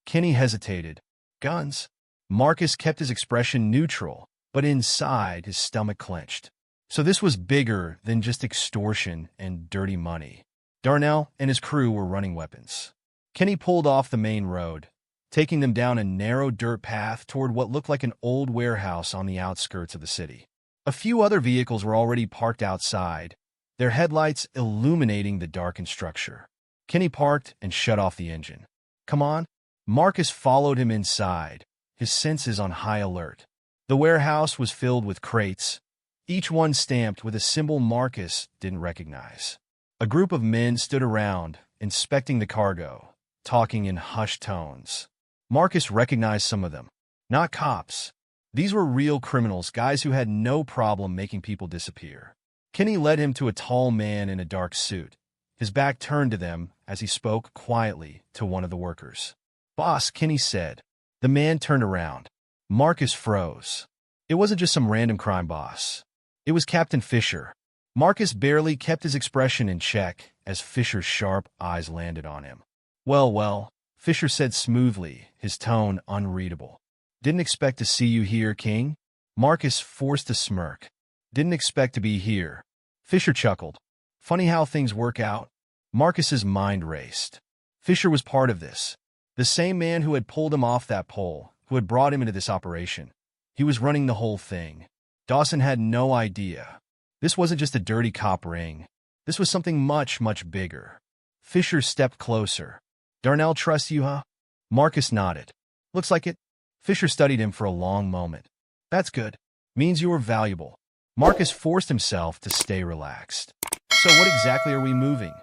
A: Kenny hesitated. "Guns." Marcus kept his expression neutral, but inside his stomach clenched. So this was bigger than just extortion and dirty money. Darnell and his crew were running weapons. Kenny pulled off the main road, taking them down a narrow dirt path toward what looked like an old warehouse on the outskirts of the city. A few other vehicles were already parked outside, their headlights illuminating the darkened structure. Kenny parked and shut off the engine. "Come on." Marcus followed him inside, his senses on high alert. The warehouse was filled with crates, each one stamped with a symbol Marcus didn't recognize. A group of men stood around, inspecting the cargo, talking in hushed tones. Marcus recognized some of them. Not cops. These were real criminals, guys who had no problem making people disappear. Kenny led him to a tall man in a dark suit, his back turned to them as he spoke quietly to one of the workers. "Boss," Kenny said. The man turned around. Marcus froze. It wasn't just some random crime boss. It was Captain Fisher. Marcus barely kept his expression in check as Fisher's sharp eyes landed on him. Well, Fisher said smoothly, his tone unreadable. "Didn't expect to see you here, King." Marcus forced a smirk. "Didn't expect to be here." Fisher chuckled. "Funny how things work out." Marcus's mind raced. Fisher was part of this. The same man who had pulled him off that pole, who had brought him into this operation. He was running the whole thing. Dawson had no idea. This wasn't just a dirty cop ring. This was something much, much bigger. Fisher stepped closer. "Darnell trusts you, huh?" Marcus nodded. "Looks like it." Fisher studied him for a long moment. "That's good. Means you were valuable." Marcus forced himself to stay relaxed. "So what exactly are we moving?"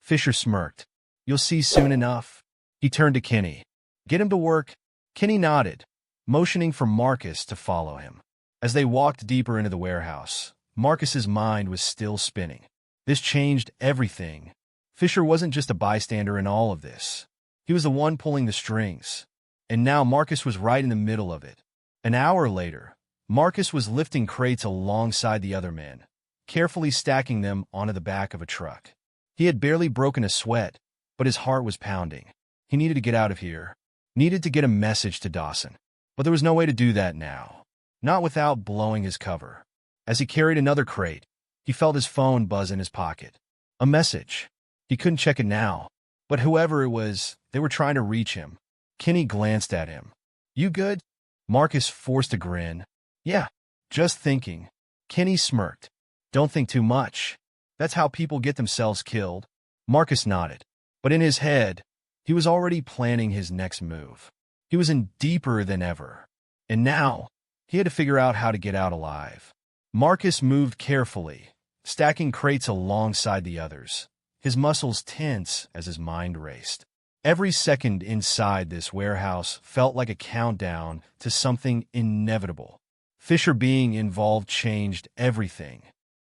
A: Fisher smirked. "You'll see soon enough." He turned to Kenny. "Get him to work." Kenny nodded, motioning for Marcus to follow him. As they walked deeper into the warehouse, Marcus's mind was still spinning. This changed everything. Fisher wasn't just a bystander in all of this. He was the one pulling the strings. And now Marcus was right in the middle of it. An hour later, Marcus was lifting crates alongside the other men, carefully stacking them onto the back of a truck. He had barely broken a sweat, but his heart was pounding. He needed to get out of here. Needed to get a message to Dawson. But there was no way to do that now. Not without blowing his cover. As he carried another crate, he felt his phone buzz in his pocket. A message. He couldn't check it now. But whoever it was, they were trying to reach him. Kenny glanced at him. "You good?" Marcus forced a grin. "Yeah, just thinking." Kenny smirked. "Don't think too much. That's how people get themselves killed." Marcus nodded. But in his head, he was already planning his next move. He was in deeper than ever. And now, he had to figure out how to get out alive. Marcus moved carefully, stacking crates alongside the others, his muscles tense as his mind raced. Every second inside this warehouse felt like a countdown to something inevitable. Fisher being involved changed everything.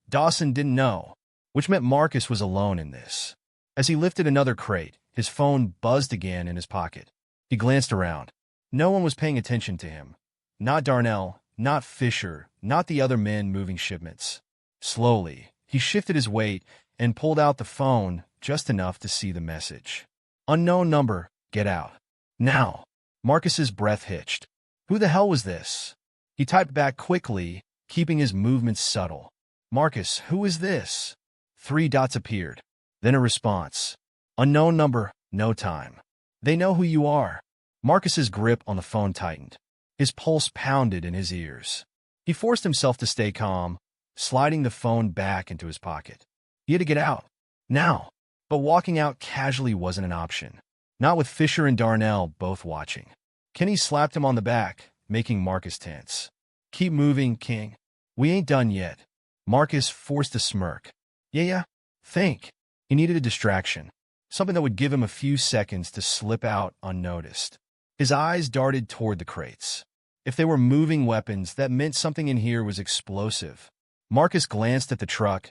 A: Dawson didn't know, which meant Marcus was alone in this. As he lifted another crate, his phone buzzed again in his pocket. He glanced around. No one was paying attention to him. Not Darnell, not Fisher, not the other men moving shipments. Slowly, he shifted his weight and pulled out the phone just enough to see the message. Unknown number, get out. Now. Marcus's breath hitched. Who the hell was this? He typed back quickly, keeping his movements subtle. Marcus, who is this? 3 dots appeared. Then a response. Unknown number, no time. They know who you are. Marcus's grip on the phone tightened. His pulse pounded in his ears. He forced himself to stay calm, sliding the phone back into his pocket. He had to get out. Now. But walking out casually wasn't an option. Not with Fisher and Darnell both watching. Kenny slapped him on the back, making Marcus tense. Keep moving, King. We ain't done yet. Marcus forced a smirk. Yeah. Think. He needed a distraction. Something that would give him a few seconds to slip out unnoticed. His eyes darted toward the crates. If they were moving weapons, that meant something in here was explosive. Marcus glanced at the truck,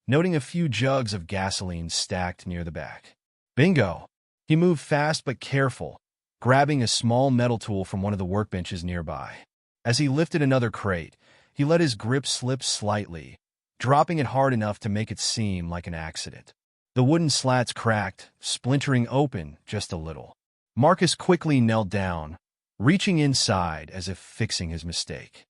A: noting a few jugs of gasoline stacked near the back. Bingo! He moved fast but careful, grabbing a small metal tool from one of the workbenches nearby. As he lifted another crate, he let his grip slip slightly, dropping it hard enough to make it seem like an accident. The wooden slats cracked, splintering open just a little. Marcus quickly knelt down, reaching inside as if fixing his mistake.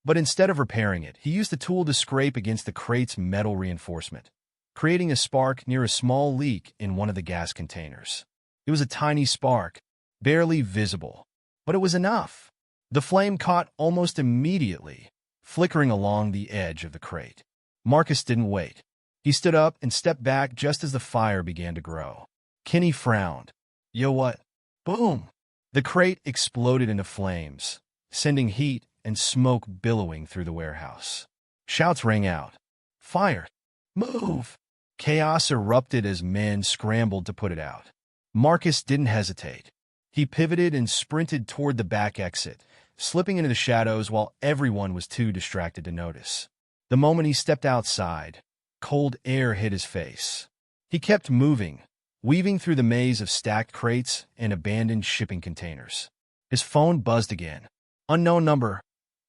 A: But instead of repairing it, he used the tool to scrape against the crate's metal reinforcement, creating a spark near a small leak in one of the gas containers. It was a tiny spark, barely visible, but it was enough. The flame caught almost immediately, flickering along the edge of the crate. Marcus didn't wait. He stood up and stepped back just as the fire began to grow. Kenny frowned. Yo, what? Boom! The crate exploded into flames, sending heat and smoke billowing through the warehouse. Shouts rang out. Fire! Move! Chaos erupted as men scrambled to put it out. Marcus didn't hesitate. He pivoted and sprinted toward the back exit, slipping into the shadows while everyone was too distracted to notice. The moment he stepped outside, cold air hit his face. He kept moving, weaving through the maze of stacked crates and abandoned shipping containers. His phone buzzed again. Unknown number.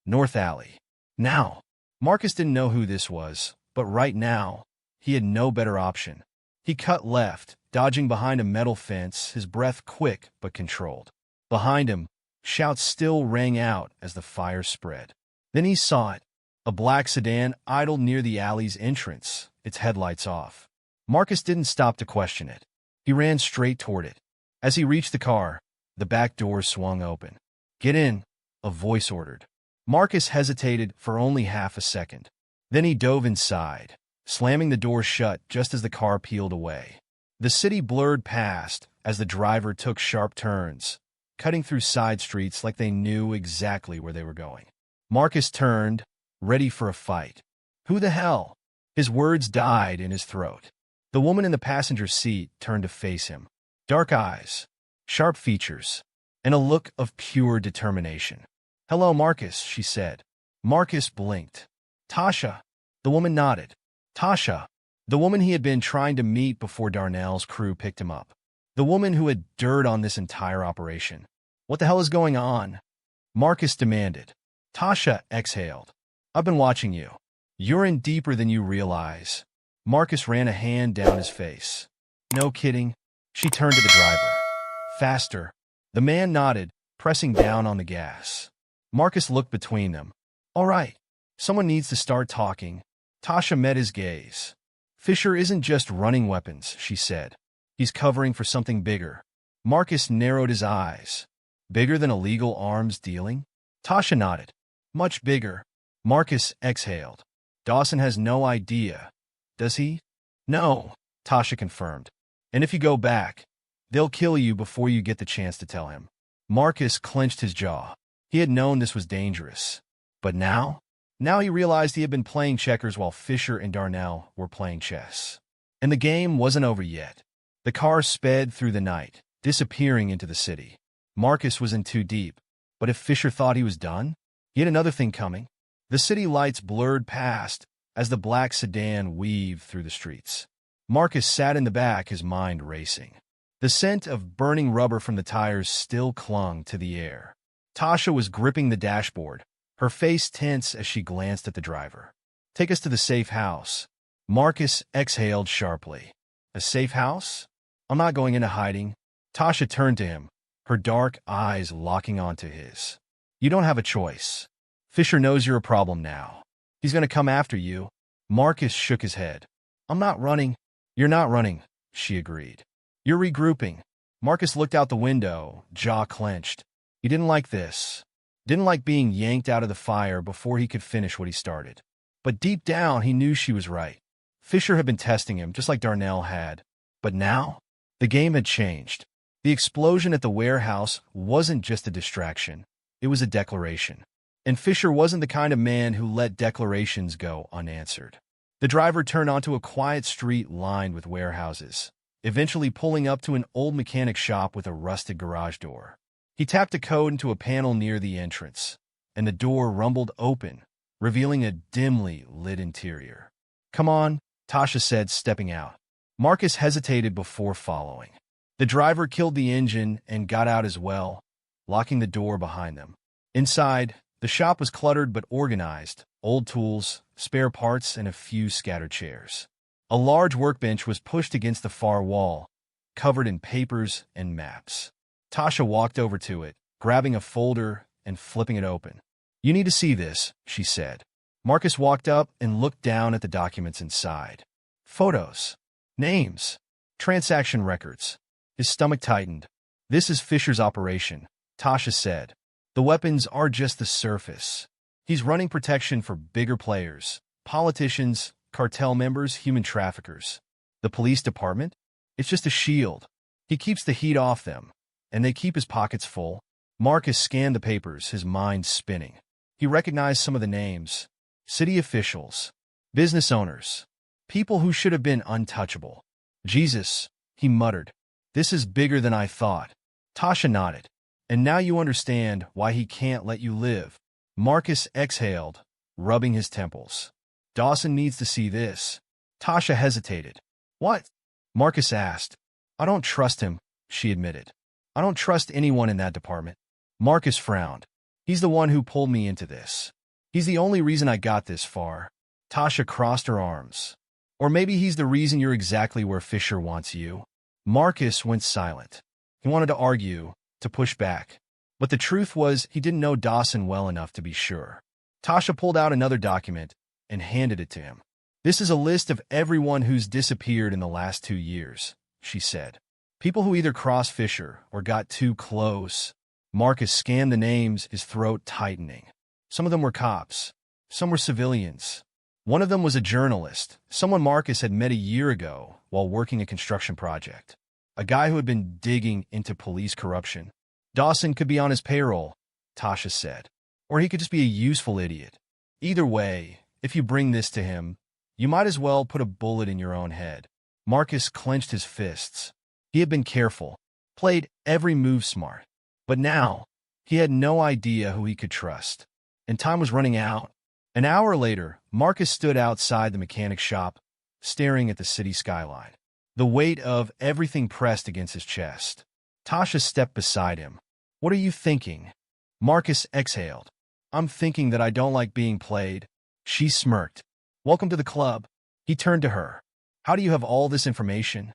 A: North Alley. Now. Marcus didn't know who this was, but right now, he had no better option. He cut left, dodging behind a metal fence, his breath quick but controlled. Behind him, shouts still rang out as the fire spread. Then he saw it. A black sedan idled near the alley's entrance, its headlights off. Marcus didn't stop to question it. He ran straight toward it. As he reached the car, the back door swung open. Get in, a voice ordered. Marcus hesitated for only half a second. Then he dove inside, slamming the door shut just as the car peeled away. The city blurred past as the driver took sharp turns, cutting through side streets like they knew exactly where they were going. Marcus turned, ready for a fight. Who the hell? His words died in his throat. The woman in the passenger seat turned to face him. Dark eyes, sharp features, and a look of pure determination. Hello, Marcus, she said. Marcus blinked. Tasha. The woman nodded. Tasha, the woman he had been trying to meet before Darnell's crew picked him up. The woman who had dirt on this entire operation. What the hell is going on? Marcus demanded. Tasha exhaled. I've been watching you. You're in deeper than you realize. Marcus ran a hand down his face. No kidding. She turned to the driver. Faster. The man nodded, pressing down on the gas. Marcus looked between them. All right. Someone needs to start talking. Tasha met his gaze. Fisher isn't just running weapons, she said. He's covering for something bigger. Marcus narrowed his eyes. Bigger than illegal arms dealing? Tasha nodded. Much bigger. Marcus exhaled. Dawson has no idea. Does he? No, Tasha confirmed. And if you go back, they'll kill you before you get the chance to tell him. Marcus clenched his jaw. He had known this was dangerous. But now? Now he realized he had been playing checkers while Fisher and Darnell were playing chess. And the game wasn't over yet. The car sped through the night, disappearing into the city. Marcus was in too deep. But if Fisher thought he was done, he had another thing coming. The city lights blurred past as the black sedan weaved through the streets. Marcus sat in the back, his mind racing. The scent of burning rubber from the tires still clung to the air. Tasha was gripping the dashboard, her face tense as she glanced at the driver. "Take us to the safe house." Marcus exhaled sharply. "A safe house? I'm not going into hiding." Tasha turned to him, her dark eyes locking onto his. "You don't have a choice. Fisher knows you're a problem now. He's going to come after you." Marcus shook his head. "I'm not running." "You're not running," she agreed. "You're regrouping." Marcus looked out the window, jaw clenched. He didn't like this. Didn't like being yanked out of the fire before he could finish what he started. But deep down, he knew she was right. Fisher had been testing him, just like Darnell had. But now, the game had changed. The explosion at the warehouse wasn't just a distraction. It was a declaration. And Fisher wasn't the kind of man who let declarations go unanswered. The driver turned onto a quiet street lined with warehouses, eventually pulling up to an old mechanic shop with a rusted garage door. He tapped a code into a panel near the entrance, and the door rumbled open, revealing a dimly lit interior. "Come on," Tasha said, stepping out. Marcus hesitated before following. The driver killed the engine and got out as well, locking the door behind them. Inside, the shop was cluttered but organized, old tools, spare parts, and a few scattered chairs. A large workbench was pushed against the far wall, covered in papers and maps. Tasha walked over to it, grabbing a folder and flipping it open. "You need to see this," she said. Marcus walked up and looked down at the documents inside. Photos, names, transaction records. His stomach tightened. "This is Fisher's operation," Tasha said. "The weapons are just the surface. He's running protection for bigger players, politicians, cartel members, human traffickers. The police department? It's just a shield. He keeps the heat off them, and they keep his pockets full." Marcus scanned the papers, his mind spinning. He recognized some of the names. City officials, business owners, people who should have been untouchable. "Jesus," he muttered. "This is bigger than I thought." Tasha nodded. "And now you understand why he can't let you live." Marcus exhaled, rubbing his temples. "Dawson needs to see this." Tasha hesitated. "What?" Marcus asked. "I don't trust him," she admitted. "I don't trust anyone in that department." Marcus frowned. "He's the one who pulled me into this. He's the only reason I got this far." Tasha crossed her arms. "Or maybe he's the reason you're exactly where Fisher wants you." Marcus went silent. He wanted to argue, to push back. But the truth was he didn't know Dawson well enough to be sure. Tasha pulled out another document and handed it to him. "This is a list of everyone who's disappeared in the last 2 years," she said. "People who either crossed Fisher or got too close." Marcus scanned the names, his throat tightening. Some of them were cops. Some were civilians. One of them was a journalist, someone Marcus had met a year ago while working a construction project. A guy who had been digging into police corruption. "Dawson could be on his payroll," Tasha said. "Or he could just be a useful idiot. Either way, if you bring this to him, you might as well put a bullet in your own head." Marcus clenched his fists. He had been careful, played every move smart. But now, he had no idea who he could trust. And time was running out. An hour later, Marcus stood outside the mechanic shop, staring at the city skyline. The weight of everything pressed against his chest. Tasha stepped beside him. "What are you thinking?" Marcus exhaled. "I'm thinking that I don't like being played." She smirked. "Welcome to the club." He turned to her. "How do you have all this information?"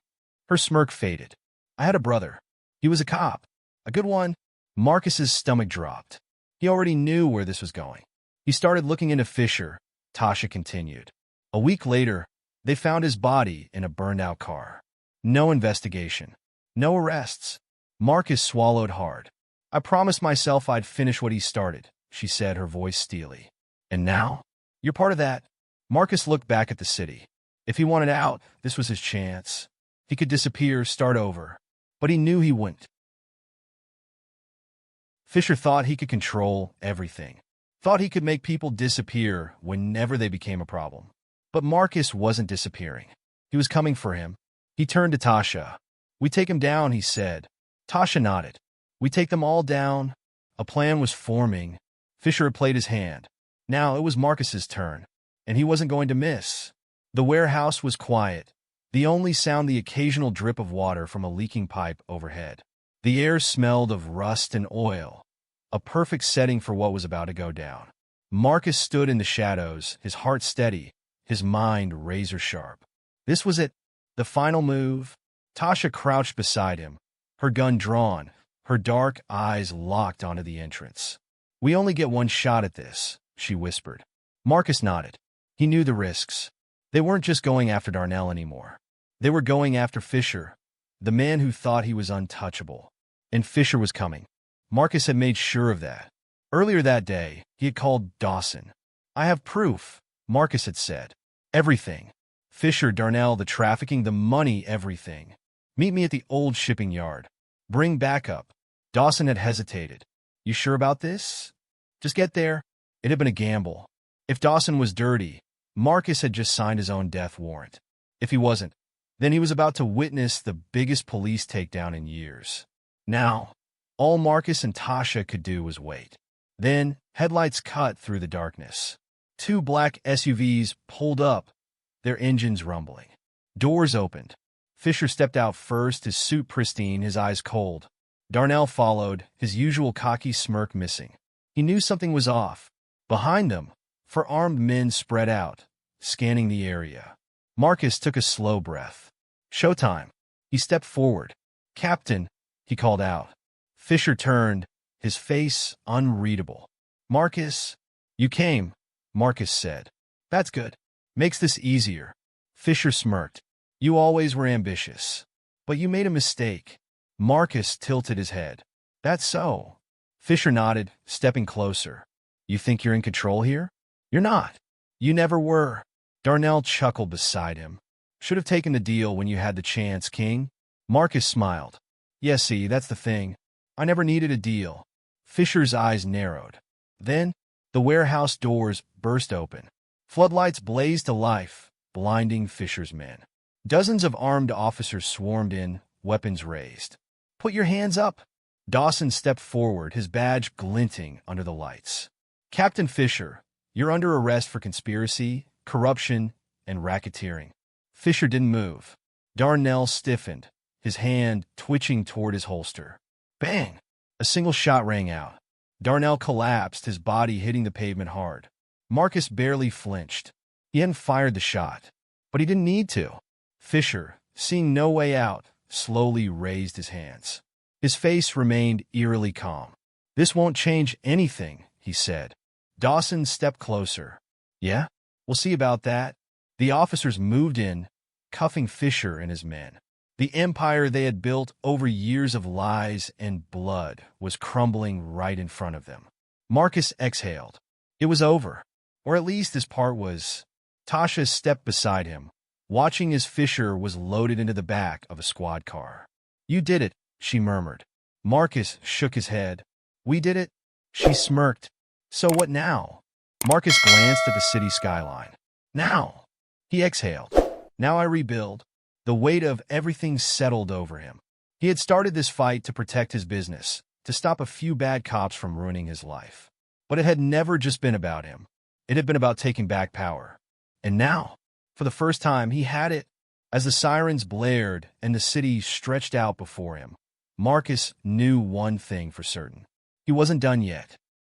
A: Her smirk faded. "I had a brother. He was a cop. A good one." Marcus's stomach dropped. He already knew where this was going. He started looking into Fisher, Tasha continued. A week later, they found his body in a burned-out car. No investigation. No arrests. Marcus swallowed hard. "I promised myself I'd finish what he started," she said, her voice steely. "And now? You're part of that." Marcus looked back at the city. If he wanted out, this was his chance. He could disappear, start over. But he knew he wouldn't. Fisher thought he could control everything. Thought he could make people disappear whenever they became a problem. But Marcus wasn't disappearing. He was coming for him. He turned to Tasha. "We take him down," he said. Tasha nodded. "We take them all down." A plan was forming. Fisher had played his hand. Now it was Marcus's turn, and he wasn't going to miss. The warehouse was quiet, the only sound the occasional drip of water from a leaking pipe overhead. The air smelled of rust and oil, a perfect setting for what was about to go down. Marcus stood in the shadows, his heart steady, his mind razor-sharp. This was it, the final move. Tasha crouched beside him, her gun drawn, her dark eyes locked onto the entrance. "We only get one shot at this," she whispered. Marcus nodded. He knew the risks. They weren't just going after Darnell anymore. They were going after Fisher, the man who thought he was untouchable. And Fisher was coming. Marcus had made sure of that. Earlier that day, he had called Dawson. "I have proof," Marcus had said. "Everything. Fisher, Darnell, the trafficking, the money, everything. Meet me at the old shipping yard. Bring backup." Dawson had hesitated. "You sure about this?" "Just get there." It had been a gamble. If Dawson was dirty, Marcus had just signed his own death warrant. If he wasn't, then he was about to witness the biggest police takedown in years. Now, all Marcus and Tasha could do was wait. Then, headlights cut through the darkness. Two black SUVs pulled up, their engines rumbling. Doors opened. Fisher stepped out first, his suit pristine, his eyes cold. Darnell followed, his usual cocky smirk missing. He knew something was off. Behind them, four armed men spread out, scanning the area. Marcus took a slow breath. "Showtime." He stepped forward. "Captain," he called out. Fisher turned, his face unreadable. "Marcus." "You came," Marcus said. "That's good. Makes this easier." Fisher smirked. "You always were ambitious. But you made a mistake." Marcus tilted his head. "That's so." Fisher nodded, stepping closer. "You think you're in control here?" "You're not. You never were." Darnell chuckled beside him. "Should have taken the deal when you had the chance, King." Marcus smiled. "Yeah, see, that's the thing. I never needed a deal." Fisher's eyes narrowed. Then, the warehouse doors burst open. Floodlights blazed to life, blinding Fisher's men. Dozens of armed officers swarmed in, weapons raised. "Put your hands up." Dawson stepped forward, his badge glinting under the lights. "Captain Fisher, you're under arrest for conspiracy, corruption, and racketeering." Fisher didn't move. Darnell stiffened, his hand twitching toward his holster. Bang! A single shot rang out. Darnell collapsed, his body hitting the pavement hard. Marcus barely flinched. He hadn't fired the shot, but he didn't need to. Fisher, seeing no way out, slowly raised his hands. His face remained eerily calm. "This won't change anything," he said. Dawson stepped closer. "Yeah? We'll see about that." The officers moved in, cuffing Fisher and his men. The empire they had built over years of lies and blood was crumbling right in front of them. Marcus exhaled. It was over. Or at least his part was. Tasha stepped beside him, watching as Fisher was loaded into the back of a squad car. "You did it," she murmured. Marcus shook his head. "We did it?" She smirked. "So what now?" Marcus glanced at the city skyline. "Now." He exhaled. "Now I rebuild." The weight of everything settled over him. He had started this fight to protect his business, to stop a few bad cops from ruining his life. But it had never just been about him. It had been about taking back power. And now, for the first time, he had it. As the sirens blared and the city stretched out before him, Marcus knew one thing for certain. He wasn't done yet.